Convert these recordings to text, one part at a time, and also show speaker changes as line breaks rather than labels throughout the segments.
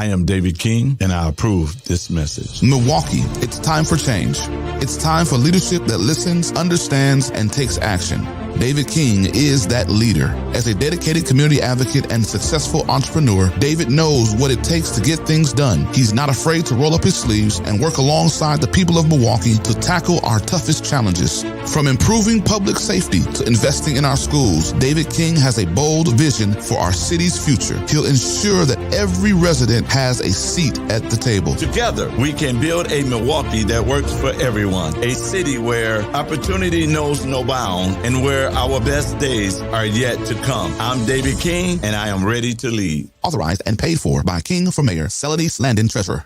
I am David King, and I approve this message.
Milwaukee, it's time for change. It's time for leadership that listens, understands, and takes action. David King is that leader. As a dedicated community advocate and successful entrepreneur, David knows what it takes to get things done. He's not afraid to roll up his sleeves and work alongside the people of Milwaukee to tackle our toughest challenges. From improving public safety to investing in our schools, David King has a bold vision for our city's future. He'll ensure that every resident has a seat at the table.
Together, we can build a Milwaukee that works for everyone, a city where opportunity knows no bound and where our best days are yet to come. I'm David King, and I am ready to lead.
Authorized and paid for by King for Mayor, Celanese Landon, Treasurer.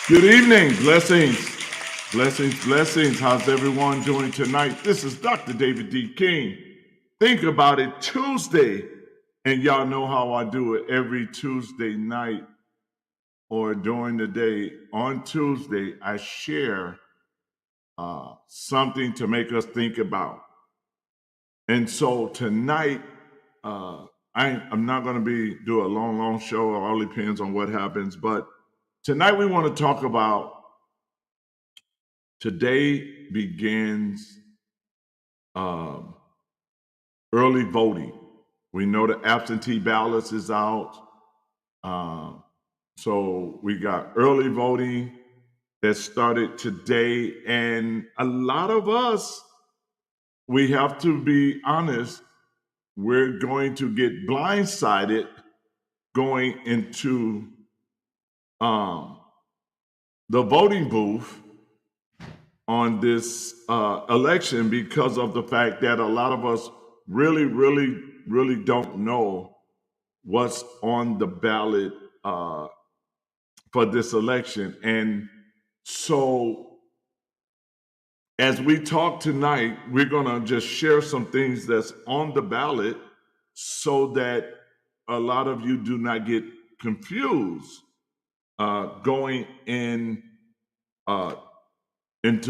Good evening. Blessings. How's everyone doing tonight? This is Dr. David D. King. Think about it, Tuesday. And y'all know how I do it every Tuesday night or during the day. On Tuesday, I share something to make us think about. And so tonight, I'm not going to do a long show. It all depends on what happens. But tonight we want to talk about today begins early voting. We know the absentee ballots is out. So we got early voting that started today. And a lot of us, we have to be honest, we're going to get blindsided going into the voting booth on this election because of the fact that a lot of us really don't know what's on the ballot for this election. And so as we talk tonight, we're going to just share some things that's on the ballot so that a lot of you do not get confused going into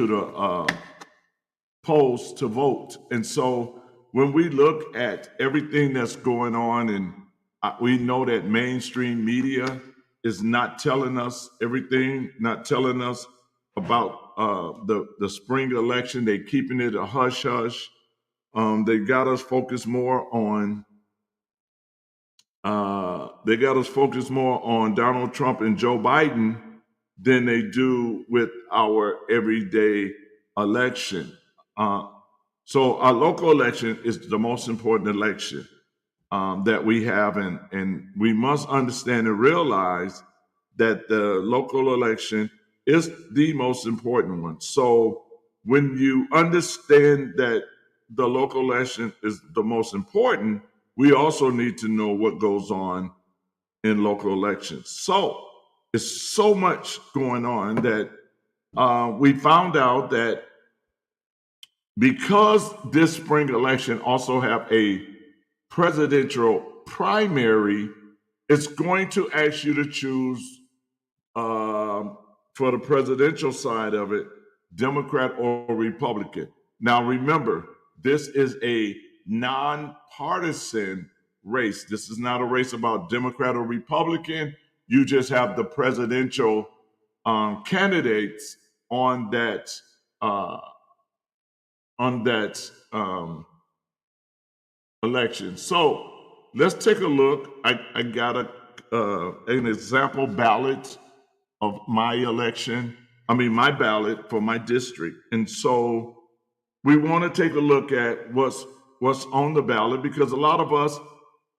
the polls to vote. And so when we look at everything that's going on, and we know that mainstream media is not telling us everything, not telling us about the spring election. They're keeping it a hush-hush. They got us focused more on Donald Trump and Joe Biden than they do with our everyday election. So our local election is the most important election that we have, and we must understand and realize that the local election is the most important one. So when you understand that the local election is the most important, we also need to know what goes on in local elections. So it's so much going on that we found out that because this spring election also have a presidential primary, it's going to ask you to choose for the presidential side of it, Democrat or Republican. Now remember, this is a nonpartisan race. This is not a race about Democrat or Republican. You just have the presidential candidates on that election. So let's take a look. I got an example ballot of my ballot for my district. And so we want to take a look at what's on the ballot, because a lot of us,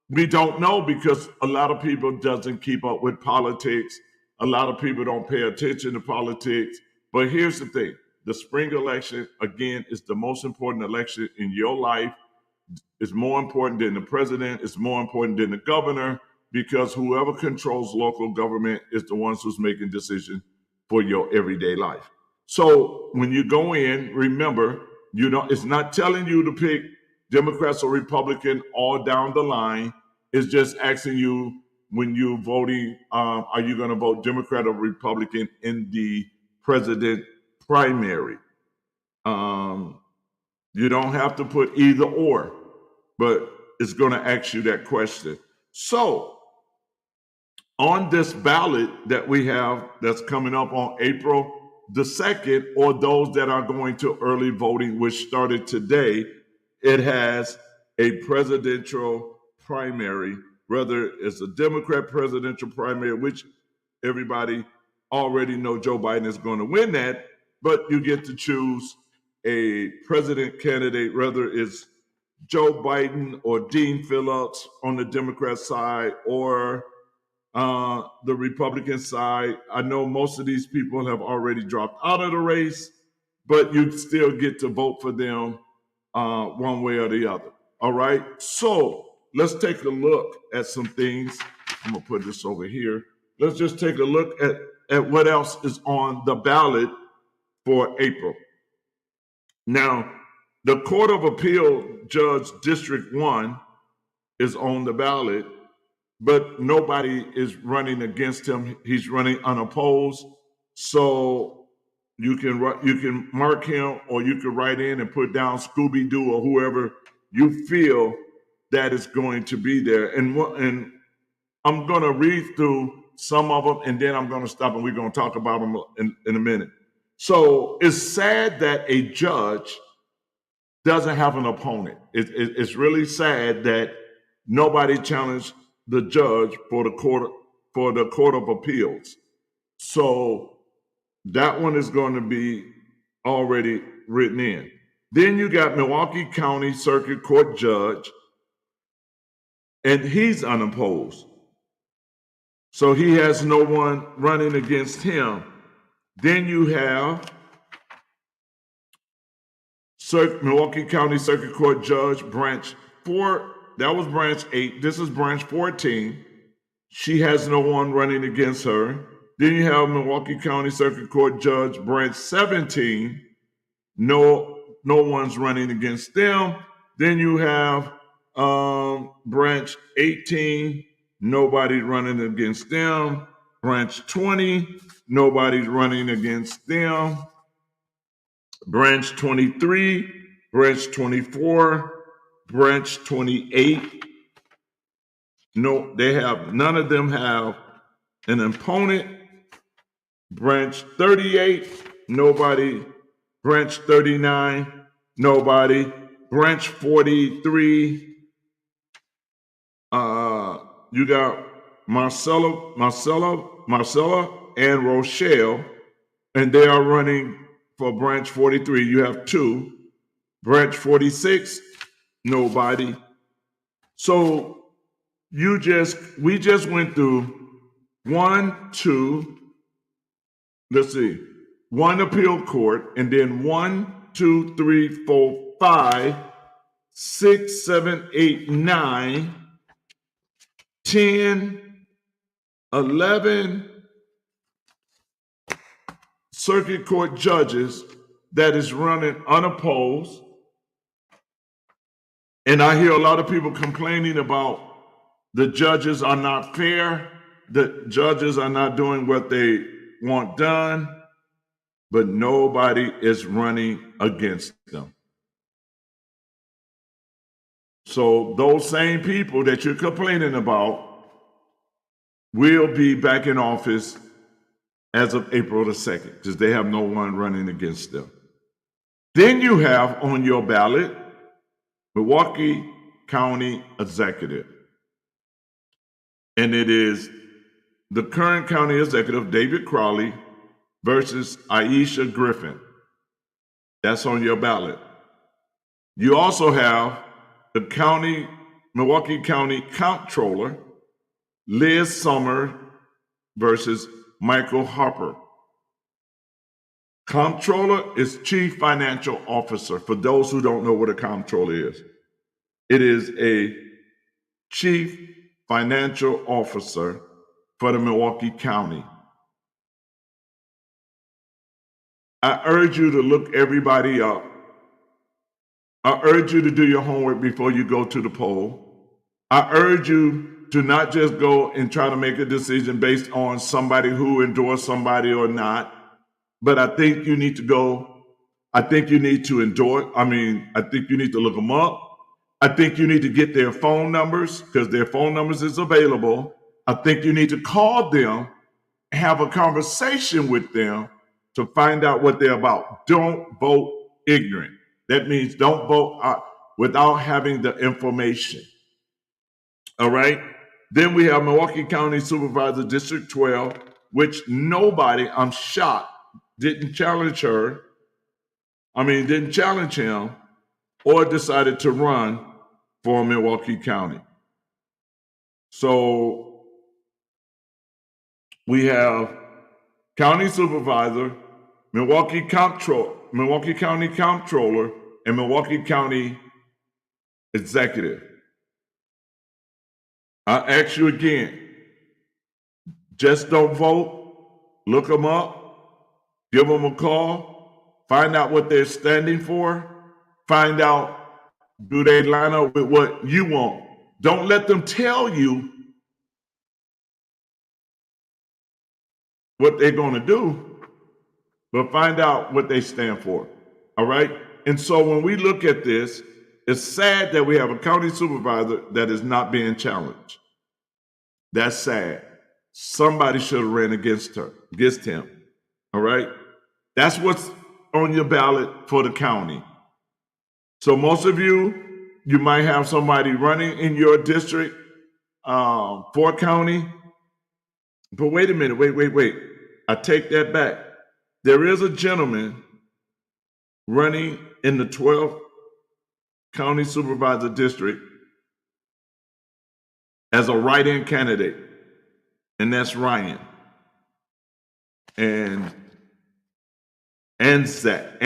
we don't know, because a lot of people doesn't keep up with politics. A lot of people don't pay attention to politics. But here's the thing. The spring election, again, is the most important election in your life. It's more important than the president. It's more important than the governor, because whoever controls local government is the ones who's making decisions for your everyday life. So when you go in, remember, it's not telling you to pick Democrats or Republican all down the line. It's just asking you, when you're voting, are you going to vote Democrat or Republican in the president primary? You don't have to put either or, but is going to ask you that question. So on this ballot that we have that's coming up on April the 2nd, or those that are going to early voting, which started today, it has a presidential primary, whether it's a Democrat presidential primary, which everybody already know Joe Biden is going to win that, but you get to choose a president candidate, whether it's Joe Biden or Dean Phillips on the Democrat side, or the Republican side. I know most of these people have already dropped out of the race, but you still get to vote for them one way or the other. All right. So let's take a look at some things. I'm going to put this over here. Let's just take a look at what else is on the ballot for April. Now, the Court of Appeal Judge District 1 is on the ballot, but nobody is running against him. He's running unopposed. So you can mark him, or you can write in and put down Scooby-Doo or whoever you feel that is going to be there. And I'm going to read through some of them, and then I'm going to stop, and we're going to talk about them in a minute. So it's sad that a judge doesn't have an opponent. It's really sad that nobody challenged the judge for the Court of Appeals. So that one is going to be already written in. Then you got Milwaukee County Circuit Court Judge, and he's unopposed. So he has no one running against him. Then you have Milwaukee County Circuit Court Judge, Branch 4. That was Branch 8. This is Branch 14. She has no one running against her. Then you have Milwaukee County Circuit Court Judge, Branch 17. No one's running against them. Then you have Branch 18. Nobody's running against them. Branch 20. Nobody's running against them. Branch 23. Branch 24. Branch 28, no, none of them have an opponent. Branch 38, nobody. Branch 39, nobody. Branch 43, you got Marcella, and Rochelle, and they are running for Branch 43. You have 2. Branch 46, nobody. So we just went through 1 appeal court, and then 1, 2, 3, 4, 5, 6, 7, 8, 9, 10, 11 circuit court judges that is running unopposed. And I hear a lot of people complaining about the judges are not fair, the judges are not doing what they want done, but nobody is running against them. So those same people that you're complaining about will be back in office as of April the 2nd, because they have no one running against them. Then you have on your ballot Milwaukee County Executive. And it is the current county executive, David Crowley, versus Aisha Griffin. That's on your ballot. You also have the Milwaukee County Comptroller, Liz Sommer, versus Michael Harper. Comptroller is Chief Financial Officer. For those who don't know what a comptroller is, it is a Chief Financial Officer for the Milwaukee County. I urge you to look everybody up. I urge you to do your homework before you go to the poll. I urge you to not just go and try to make a decision based on somebody who endorsed somebody or not. But I think you need to go. I think you need to endorse. I think you need to look them up. I think you need to get their phone numbers because their phone numbers is available. I think you need to call them, have a conversation with them to find out what they're about. Don't vote ignorant. That means don't vote without having the information. All right. Then we have Milwaukee County Supervisor District 12, which nobody, I'm shocked, didn't challenge her. Didn't challenge him or decided to run for Milwaukee County. So we have County Supervisor, Milwaukee County Comptroller, and Milwaukee County Executive. I ask you again, just don't vote, look them up, give them a call, find out what they're standing for, find out do they line up with what you want. Don't let them tell you what they're going to do, but find out what they stand for. All right? And so when we look at this, it's sad that we have a county supervisor that is not being challenged. That's sad. Somebody should have ran against him. All right? That's what's on your ballot for the county. So most of you might have somebody running in your district for county. But wait a minute, wait. I take that back. There is a gentleman running in the 12th County Supervisor District as a write-in candidate, and that's Ryan. And Anzac.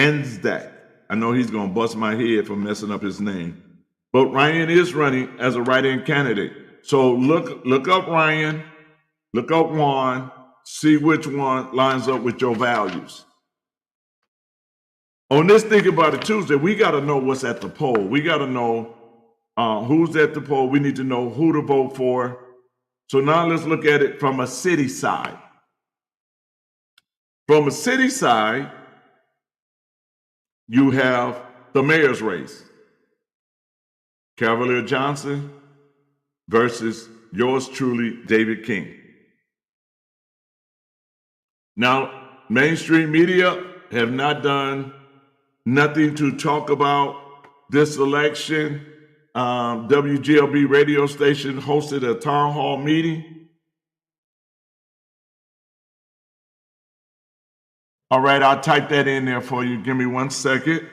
I know he's going to bust my head for messing up his name. But Ryan is running as a write-in candidate. So look up Ryan, look up Juan, see which one lines up with your values. On this Think About It Tuesday, we got to know what's at the poll. We got to know who's at the poll. We need to know who to vote for. So now let's look at it from a city side. From a city side, you have the mayor's race. Cavalier Johnson versus yours truly, David King. Now, mainstream media have not done nothing to talk about this election. WGLB radio station hosted a town hall meeting. All right, I'll type that in there for you. Give me 1 second.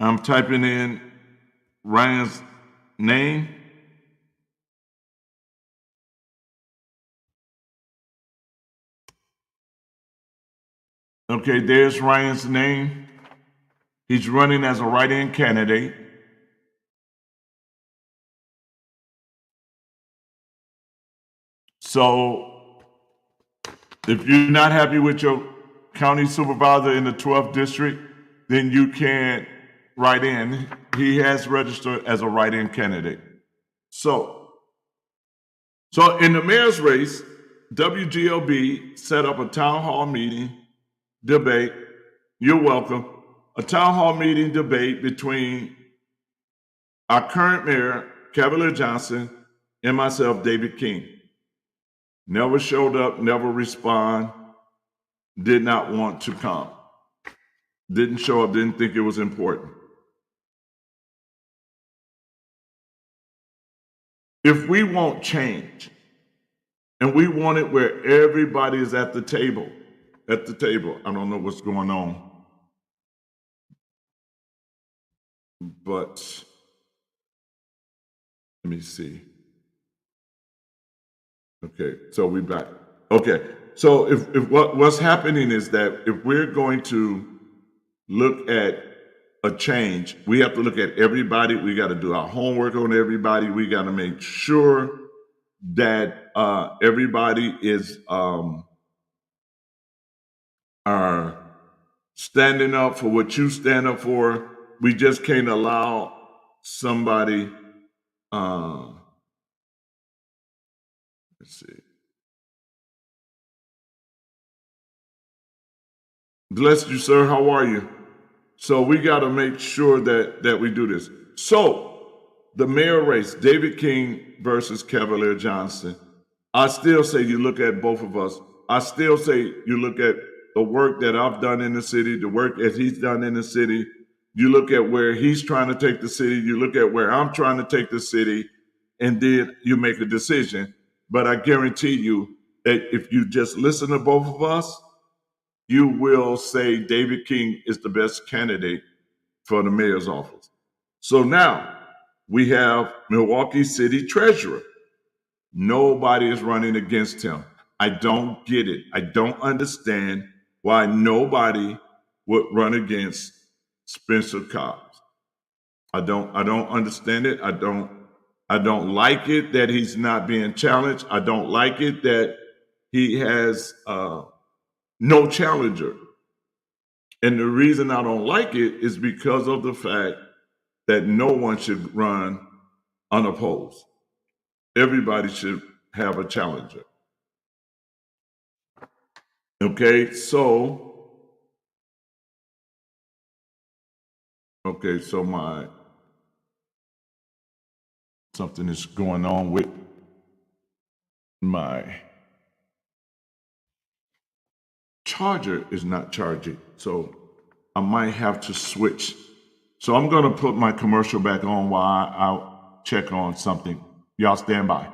I'm typing in Ryan's name. Okay, there's Ryan's name. He's running as a write-in candidate. So if you're not happy with your county supervisor in the 12th district, then you can't write in. He has registered as a write-in candidate. So in the mayor's race, WGLB set up a town hall meeting debate. You're welcome. A town hall meeting debate between our current mayor, Cavalier Johnson, and myself, David King. Never showed up, never respond, did not want to come. Didn't show up, didn't think it was important. If we want change, and we want it where everybody is at the table, I don't know what's going on, but let me see. Okay, so we back. Okay, so if what's happening is that if we're going to look at a change, we have to look at everybody. We got to do our homework on everybody. We got to make sure that everybody is our standing up for what you stand up for. We just can't allow somebody, let's see. Bless you, sir. How are you? So we got to make sure that we do this. So the mayor race, David King versus Cavalier Johnson. I still say you look at both of us. I still say you look at the work that I've done in the city, the work that he's done in the city. You look at where he's trying to take the city. You look at where I'm trying to take the city, and then you make a decision. But I guarantee you that if you just listen to both of us, you will say David King is the best candidate for the mayor's office. So now we have Milwaukee City Treasurer. Nobody is running against him. I don't get it. I don't understand why nobody would run against Spencer Cobbs. I don't understand it. I don't like it that he's not being challenged. I don't like it that he has no challenger. And the reason I don't like it is because of the fact that no one should run unopposed. Everybody should have a challenger. Okay, so something is going on with my charger is not charging. So I might have to switch. So I'm going to put my commercial back on while I check on something. Y'all stand by.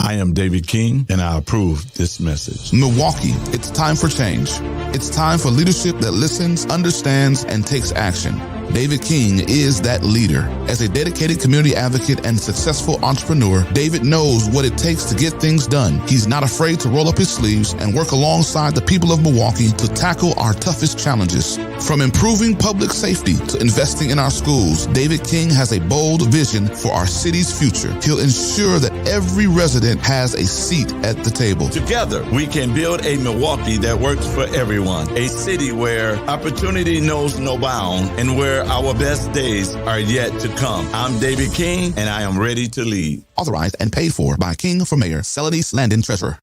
I am David King, and I approve this message.
Milwaukee, it's time for change. It's time for leadership that listens, understands, and takes action. David King is that leader. As a dedicated community advocate and successful entrepreneur, David knows what it takes to get things done. He's not afraid to roll up his sleeves and work alongside the people of Milwaukee to tackle our toughest challenges. From improving public safety to investing in our schools, David King has a bold vision for our city's future. He'll ensure that every resident has a seat at the table.
Together, we can build a Milwaukee that works for everyone, a city where opportunity knows no bound and where our best days are yet to come. I'm David King, and I am ready to lead.
Authorized and paid for by King for Mayor, Celanese Landon Treasurer.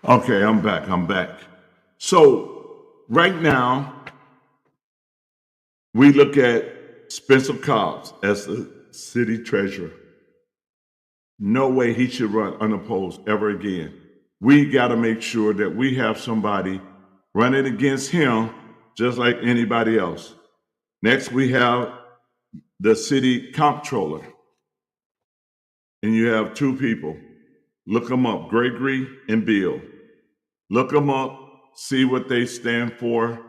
Okay, I'm back. So right now, we look at Spencer Cobbs as the city treasurer. No way he should run unopposed ever again. We got to make sure that we have somebody running against him just like anybody else. Next, we have the city comptroller. And you have two people. Look them up, Gregory and Bill. Look them up, see what they stand for,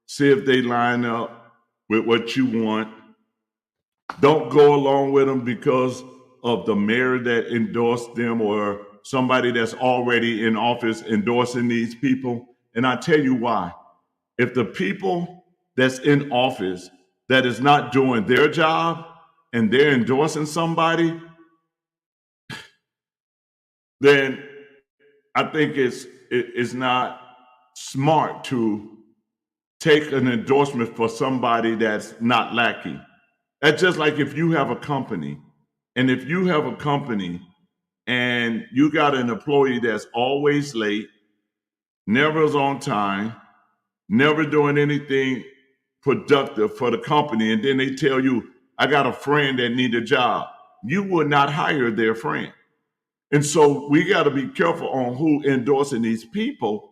see if they line up with what you want. Don't go along with them because of the mayor that endorsed them or somebody that's already in office endorsing these people. And I tell you why. If the people that's in office that is not doing their job and they're endorsing somebody, then I think it's not smart to take an endorsement for somebody that's not lacking. That's just like if you have a company, and if you have a company and you got an employee that's always late, never is on time, never doing anything productive for the company, and then they tell you, I got a friend that need a job. You would not hire their friend. And so we got to be careful on who endorsing these people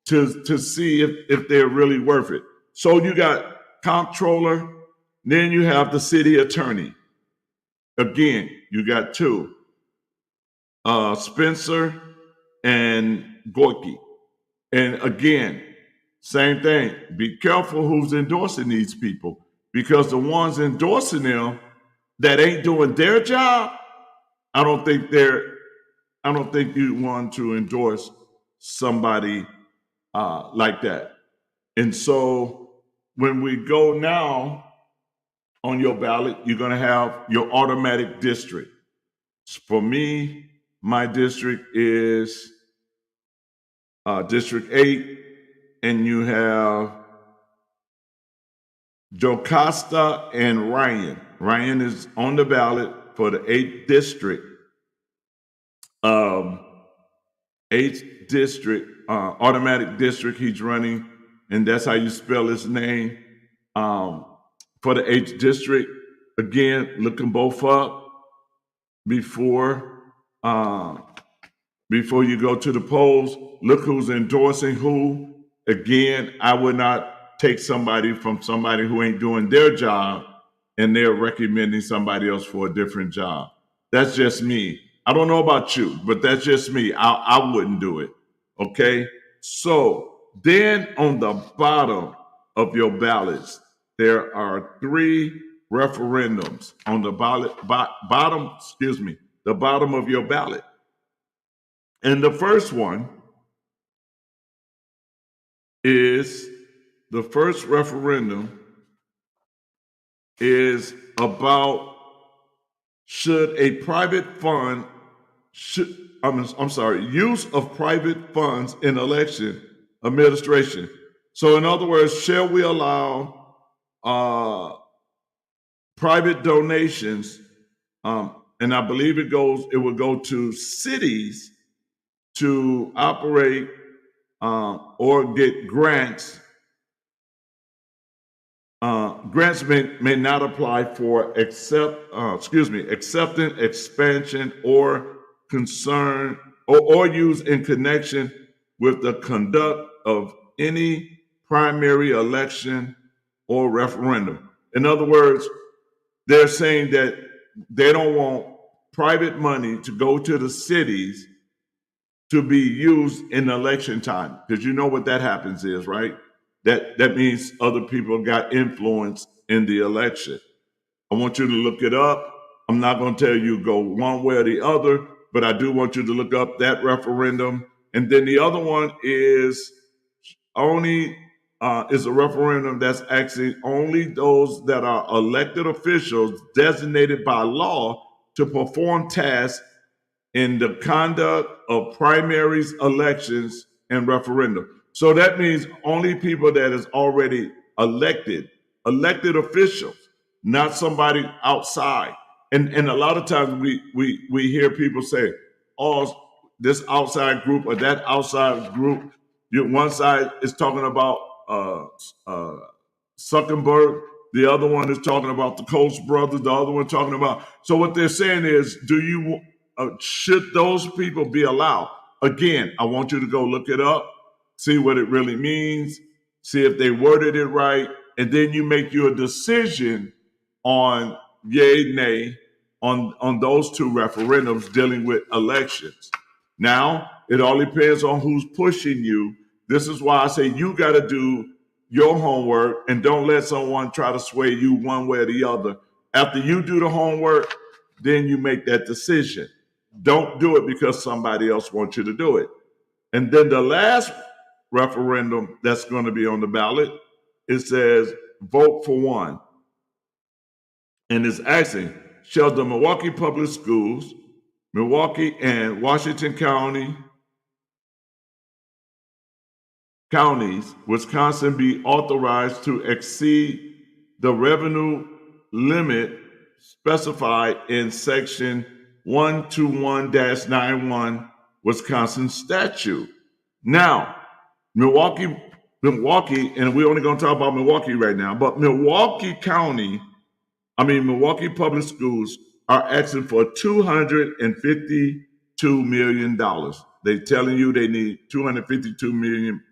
to see if they're really worth it. So you got comptroller, then you have the city attorney. Again, you got two, Spencer and Gorky. And again, same thing. Be careful who's endorsing these people, because the ones endorsing them that ain't doing their job, I don't think you want to endorse somebody like that. And so when we go now on your ballot, you're going to have your automatic district. For me, my district is District 8, and you have Jocasta and Ryan. Ryan is on the ballot for the 8th district. 8th district, automatic district he's running, and that's how you spell his name. For the 8th district, again, look them both up before you go to the polls. Look who's endorsing who. Again, I would not take somebody from somebody who ain't doing their job and they're recommending somebody else for a different job. That's just me. I don't know about you, but that's just me. I wouldn't do it. Okay? So then on the bottom of your ballots, there are 3 referendums on the bottom of your ballot. And the first referendum is about should a private fund use of private funds in election administration. So in other words, shall we allow private donations, and I believe it will go to cities to operate or get grants. Grants may not apply for acceptance, expansion, or concern, or use in connection with the conduct of any primary election or referendum. In other words, they're saying that they don't want private money to go to the cities to be used in election time, because you know what that happens is, right? That means other people got influence in the election. I want you to look it up. I'm not going to tell you go one way or the other, but I do want you to look up that referendum. And then the other one is a referendum that's actually only those that are elected officials designated by law to perform tasks in the conduct of primaries, elections, and referendum. So that means only people that is already elected officials, not somebody outside. And a lot of times we hear people say, "Oh, this outside group or that outside group." One side is talking about Zuckerberg. The other one is talking about the Koch brothers. The other one talking about. So what they're saying is, should those people be allowed? Again, I want you to go look it up, see what it really means, see if they worded it right, and then you make your decision on yay, nay, on those 2 referendums dealing with elections. Now, it all depends on who's pushing you. This is why I say you got to do your homework and don't let someone try to sway you one way or the other. After you do the homework, then you make that decision. Don't do it because somebody else wants you to do it. And then the last referendum that's going to be on the ballot, it says vote for one. And it's asking, shall the Milwaukee Public Schools, Milwaukee and Washington counties, Wisconsin, be authorized to exceed the revenue limit specified in section 121-91 Wisconsin statute. Now, Milwaukee, and we're only going to talk about Milwaukee right now, but Milwaukee Public Schools are asking for $252 million. They're telling you they need $252 million.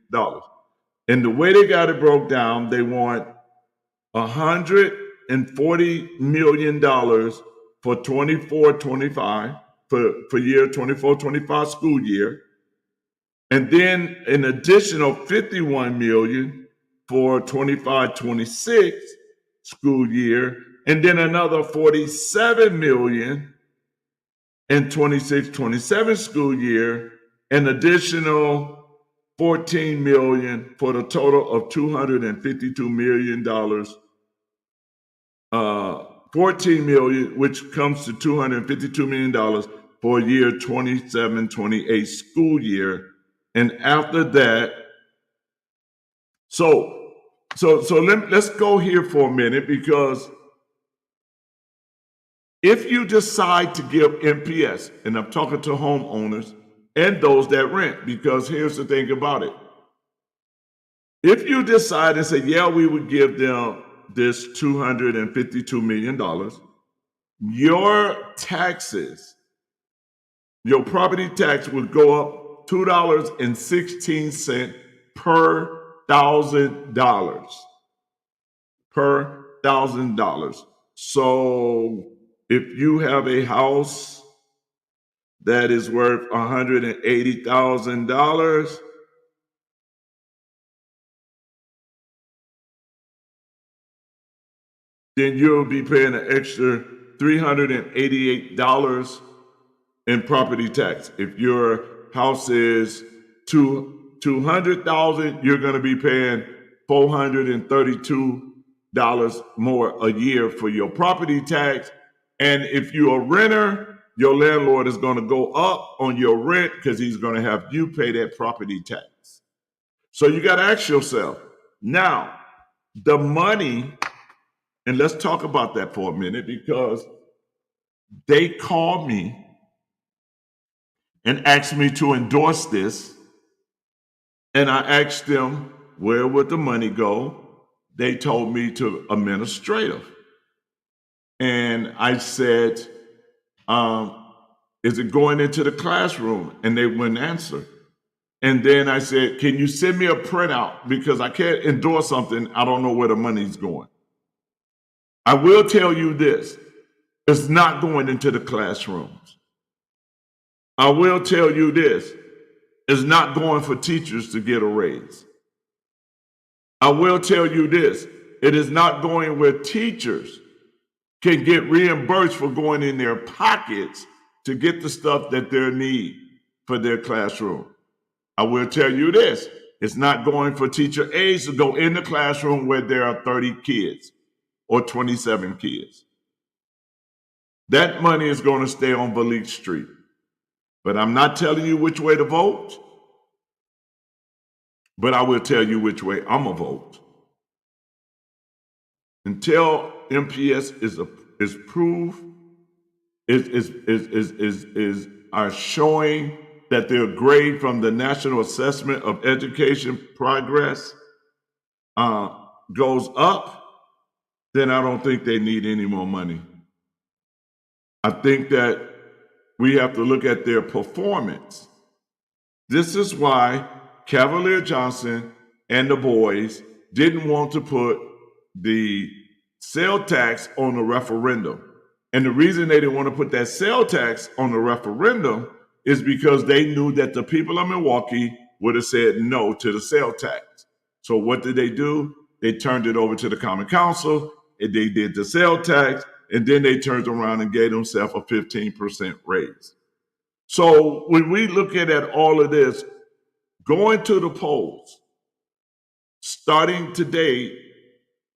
And the way they got it broke down, they want $140 million for 24-25, for year 24-25 school year. And then an additional $51 million for 25-26 school year. And then another $47 million in 26-27 school year, an additional $14 million for the total of $252 million. $14 million, which comes to $252 million for year 27-28 school year. And after that, let's go here for a minute, because if you decide to give MPS, and I'm talking to homeowners and those that rent, because here's the thing about it. If you decide and say, yeah, we would give them this $252 million, your taxes, your property tax would go up $2.16 per $1,000. Per $1,000. So if you have a house that is worth $180,000, then you'll be paying an extra $388 in property tax. If your house is $200,000, you're going to be paying $432 more a year for your property tax. And if you're a renter, your landlord is going to go up on your rent because he's going to have you pay that property tax. So you got to ask yourself, now, the money, and let's talk about that for a minute, because they called me and asked me to endorse this. And I asked them, where would the money go? They told me to administrative. And I said, is it going into the classroom? And they wouldn't answer. And then I said, can you send me a printout? Because I can't endorse something, I don't know where the money's going. I will tell you this, it's not going into the classrooms. I will tell you this, it's not going for teachers to get a raise. I will tell you this, it is not going where teachers can get reimbursed for going in their pockets to get the stuff that they need for their classroom. I will tell you this, it's not going for teacher aides to go in the classroom where there are 30 kids or 27 kids. That money is going to stay on Valete Street. But I'm not telling you which way to vote, but I will tell you which way I'm going to vote. Until MPS is proved, are showing that their grade from the National Assessment of Education Progress goes up, then I don't think they need any more money. I think that we have to look at their performance. This is why Cavalier Johnson and the boys didn't want to put the sale tax on the referendum. And the reason they didn't want to put that sale tax on the referendum is because they knew that the people of Milwaukee would have said no to the sale tax. So what did they do? They turned it over to the Common Council, and they did the sale tax, and then they turned around and gave themselves a 15% raise. So when we look at all of this, going to the polls, starting today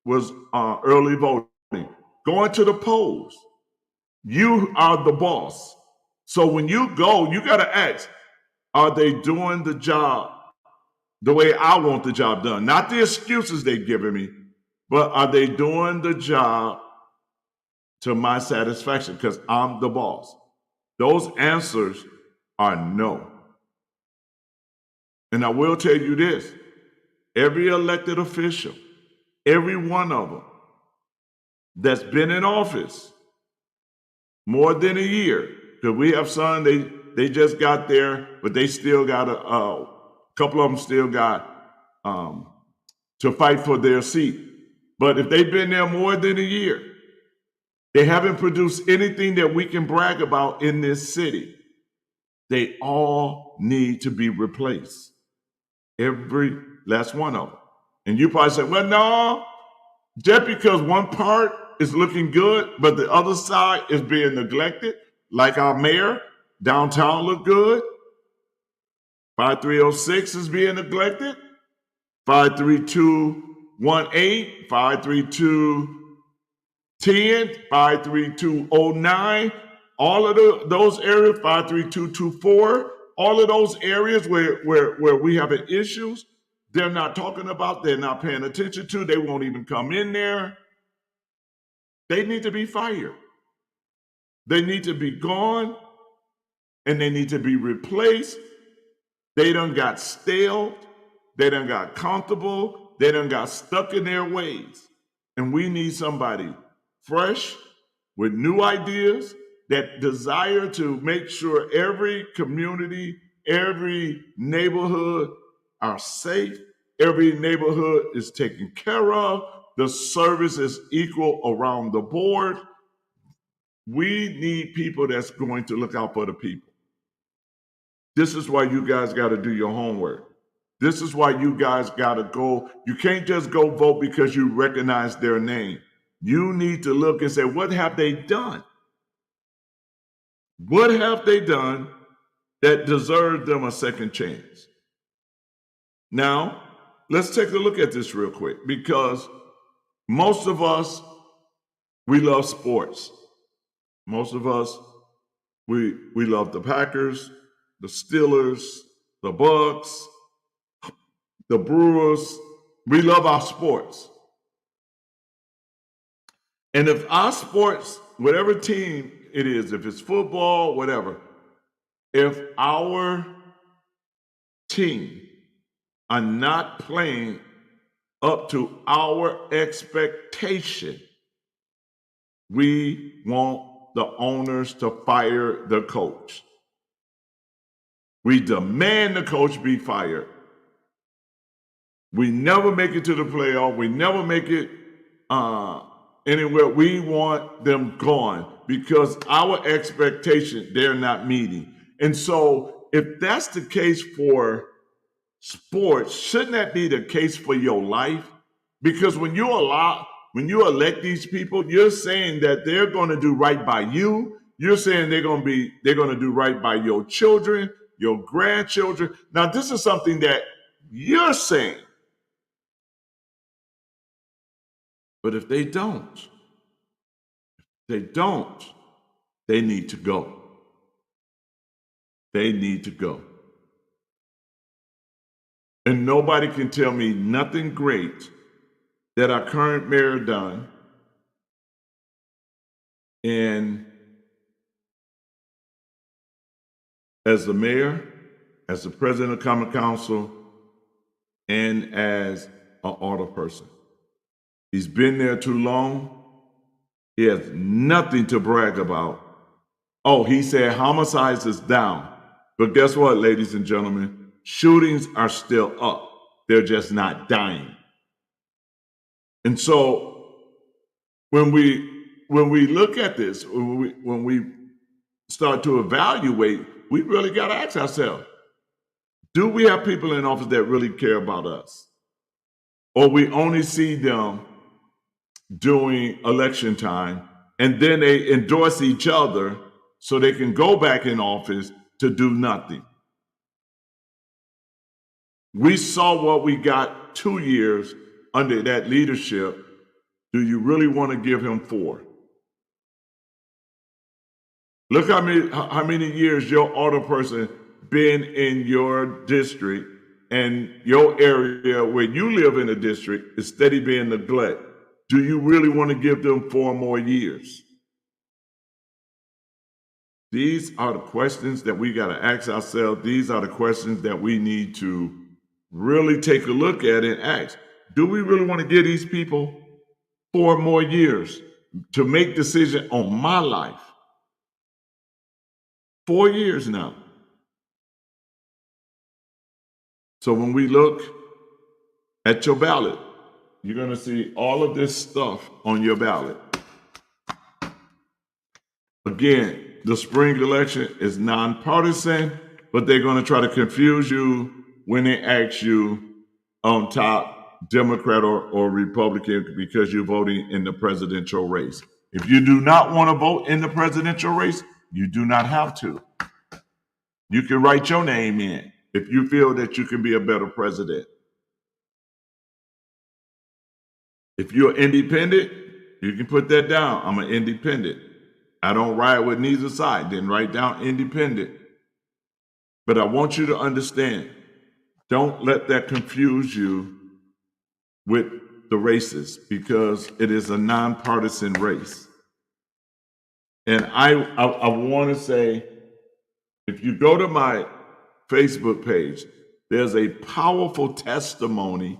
was early voting. Going to the polls, you are the boss. So when you go, you got to ask, are they doing the job the way I want the job done? Not the excuses they've given me, but are they doing the job to my satisfaction? Because I'm the boss. Those answers are no. And I will tell you this, every elected official, every one of them that's been in office more than a year, because we have some, they just got there, but they still got a couple of them still got to fight for their seat. But if they've been there more than a year, they haven't produced anything that we can brag about in this city. They all need to be replaced. Every last one of them. And you probably say, well, no, just because one part is looking good, but the other side is being neglected, like our mayor, downtown look good. 5306 is being neglected. 53218, 53210, 53209, all of those areas, 53224, All of those areas where we have issues, they're not talking about, they're not paying attention to, they won't even come in there. They need to be fired. They need to be gone, and they need to be replaced. They done got stale. They done got comfortable. They done got stuck in their ways. And we need somebody fresh with new ideas that desire to make sure every community, every neighborhood are safe. Every neighborhood is taken care of. The service is equal around the board. We need people that's going to look out for the people. This is why you guys got to do your homework. This is why you guys got to go. You can't just go vote because you recognize their name. You need to look and say, what have they done? What have they done that deserves them a second chance? Now, let's take a look at this real quick, because most of us, we love sports. Most of us, we love the Packers, the Steelers, the Bucks, the Brewers. We love our sports. And if our sports, whatever team it is, if it's football, whatever, if our team are not playing up to our expectation, we want the owners to fire the coach. We demand the coach be fired. We never make it to the playoff. We never make it anywhere. We want them gone because our expectation they're not meeting. And so if that's the case for sports, shouldn't that be the case for your life? Because when you elect these people, you're saying that they're going to do right by you. You're saying they're going to do right by your children, your grandchildren. Now, this is something that you're saying. But if they don't, they need to go. They need to go. And nobody can tell me nothing great that our current mayor done. And as the mayor, as the president of Common Council, and as an auto person. He's been there too long. He has nothing to brag about. Oh, he said homicides is down. But guess what, ladies and gentlemen? Shootings are still up. They're just not dying. And so when we look at this, when we start to evaluate, we really got to ask ourselves, do we have people in office that really care about us? Or we only see them during election time, and then they endorse each other so they can go back in office to do nothing. We saw what we got 2 years under that leadership. Do you really want to give him 4? Look how many years your auto person been in your district, and your area where you live in the district is steady being neglected. Do you really want to give them 4 more years? These are the questions that we got to ask ourselves. These are the questions that we need to really take a look at and ask. Do we really want to give these people 4 more years to make decisions on my life? 4 years now. So when we look at your ballot, you're going to see all of this stuff on your ballot. Again, the spring election is nonpartisan, but they're going to try to confuse you when they ask you on top, Democrat or Republican, because you're voting in the presidential race. If you do not want to vote in the presidential race, you do not have to. You can write your name in if you feel that you can be a better president. If you're independent, you can put that down. I'm an independent. I don't ride with neither side. Then write down independent. But I want you to understand, don't let that confuse you with the races, because it is a nonpartisan race. And I want to say, if you go to my Facebook page, there's a powerful testimony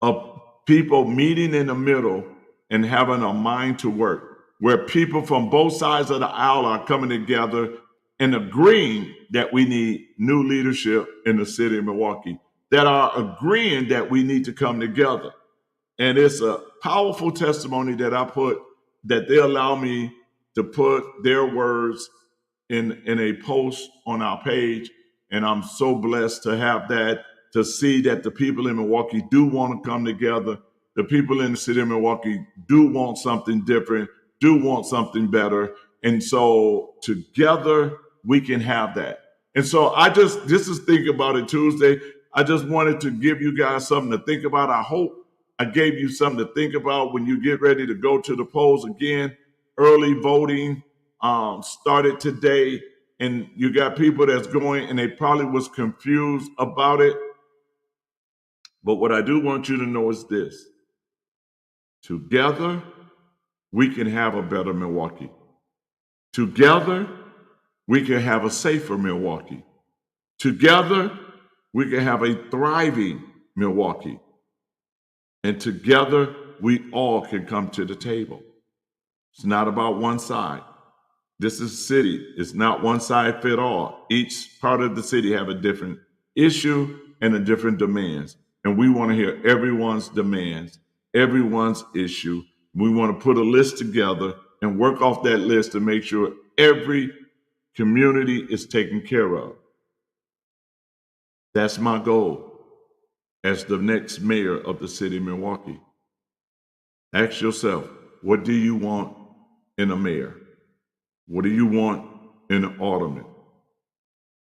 of people meeting in the middle and having a mind to work, where people from both sides of the aisle are coming together and agreeing that we need new leadership in the city of Milwaukee, that are agreeing that we need to come together. And it's a powerful testimony that I put, that they allow me to put their words in a post on our page. And I'm so blessed to have that, to see that the people in Milwaukee do want to come together. The people in the city of Milwaukee do want something different, do want something better. And so together we can have that. And so this is Think About It Tuesday. I just wanted to give you guys something to think about. I hope I gave you something to think about when you get ready to go to the polls again. Early voting started today, and you got people that's going, and they probably was confused about it. But what I do want you to know is this: together, we can have a better Milwaukee. Together, we can have a safer Milwaukee. Together, we can have a thriving Milwaukee. And together, we all can come to the table. It's not about one side. This is a city. It's not one size fit all. Each part of the city have a different issue and a different demands. And we want to hear everyone's demands, everyone's issue. We want to put a list together and work off that list to make sure every community is taken care of. That's my goal as the next mayor of the city of Milwaukee. Ask yourself, what do you want in a mayor? What do you want in an alderman?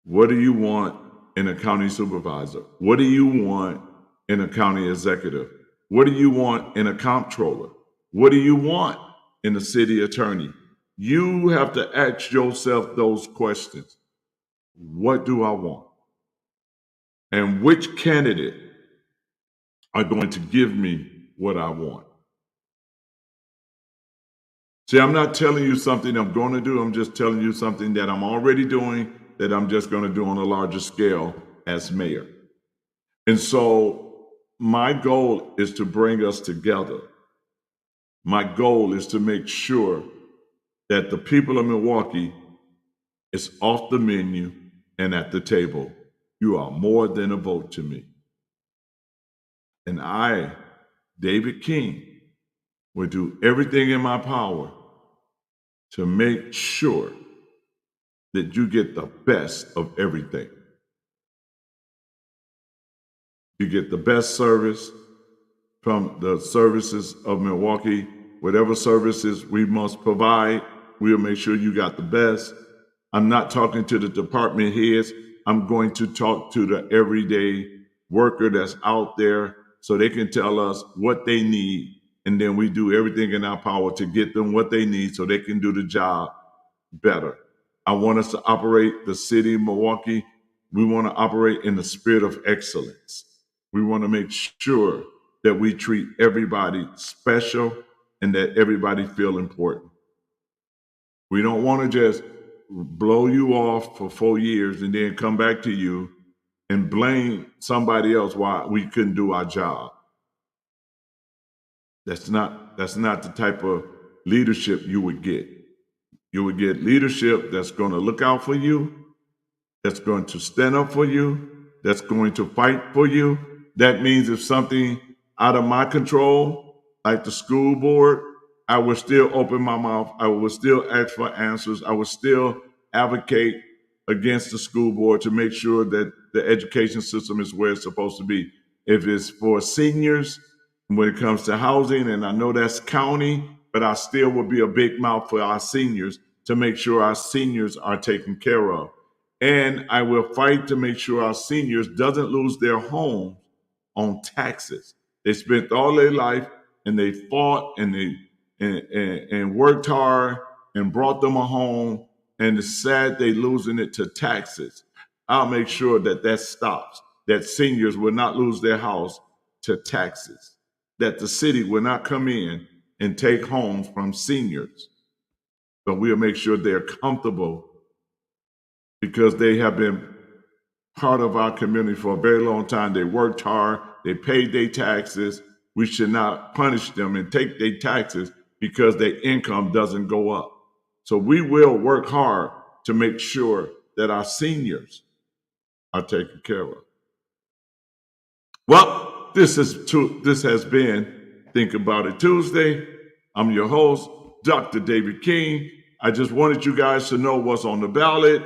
What do you want in a county supervisor? What do you want in a county executive? What do you want in a comptroller? What do you want in a city attorney? You have to ask yourself those questions. What do I want? And which candidate are going to give me what I want? See, I'm not telling you something I'm going to do. I'm just telling you something that I'm already doing, that I'm just going to do on a larger scale as mayor. And so my goal is to bring us together. My goal is to make sure that the people of Milwaukee is off the menu and at the table. You are more than a vote to me. And I, David King, will do everything in my power to make sure that you get the best of everything. You get the best service from the services of Milwaukee. Whatever services we must provide, we'll make sure you got the best. I'm not talking to the department heads. I'm going to talk to the everyday worker that's out there so they can tell us what they need. And then we do everything in our power to get them what they need so they can do the job better. I want us to operate the city of Milwaukee. We want to operate in the spirit of excellence. We want to make sure that we treat everybody special and that everybody feel important. We don't want to just blow you off for 4 years and then come back to you and blame somebody else why we couldn't do our job. That's not the type of leadership you would get. You would get leadership that's going to look out for you, that's going to stand up for you, that's going to fight for you. That means if something out of my control, like the school board, I will still open my mouth. I will still ask for answers. I will still advocate against the school board to make sure that the education system is where it's supposed to be. If it's for seniors, when it comes to housing, and I know that's county, but I still will be a big mouth for our seniors to make sure our seniors are taken care of. And I will fight to make sure our seniors doesn't lose their homes on taxes. They spent all their life and they fought and they worked hard and brought them a home, and it's sad they losing it to taxes. I'll make sure that that stops, that seniors will not lose their house to taxes, that the city will not come in and take homes from seniors, but we'll make sure they're comfortable because they have been part of our community for a very long time. They worked hard, they paid their taxes. We should not punish them and take their taxes because their income doesn't go up. So we will work hard to make sure that our seniors are taken care of. Well, this has been Think About It Tuesday. I'm your host, Dr. David King. I just wanted you guys to know what's on the ballot.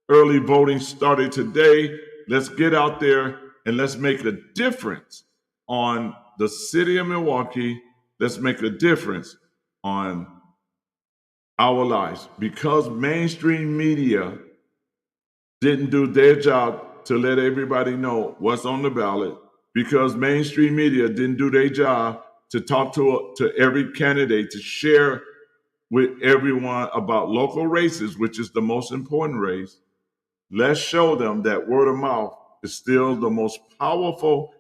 Early voting started today. Let's get out there and let's make a difference on the city of Milwaukee. Let's make a difference on our lives, because mainstream media didn't do their job to let everybody know what's on the ballot, because mainstream media didn't do their job to talk to every candidate, to share with everyone about local races, which is the most important race. Let's show them that word of mouth is still the most powerful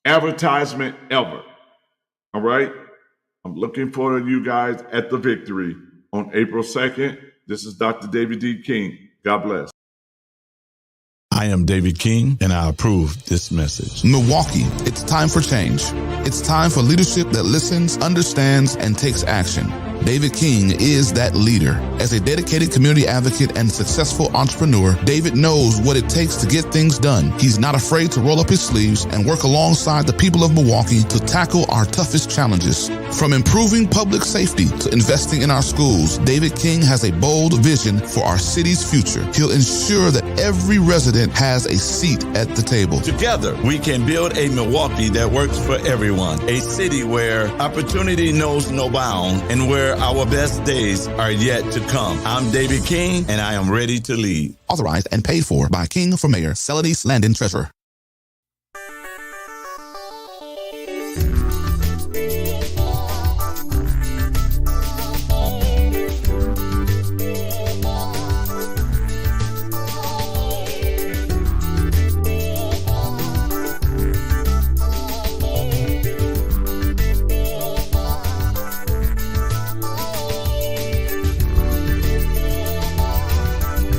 advertisement ever. All right? I'm looking forward to you guys at the victory on April 2nd. This is Dr. David D. King. God bless.
I am David King, and I approve this message.
Milwaukee, it's time for change. It's time for leadership that listens, understands, and takes action. David King is that leader. As a dedicated community advocate and successful entrepreneur, David knows what it takes to get things done. He's not afraid to roll up his sleeves and work alongside the people of Milwaukee to tackle our toughest challenges. From improving public safety to investing in our schools, David King has a bold vision for our city's future. He'll ensure that every resident has a seat at the table.
Together, we can build a Milwaukee that works for everyone, a city where opportunity knows no bound and where our best days are yet to come. I'm David King, and I am ready to lead.
Authorized and paid for by King for Mayor, Celadis Landon Treasurer.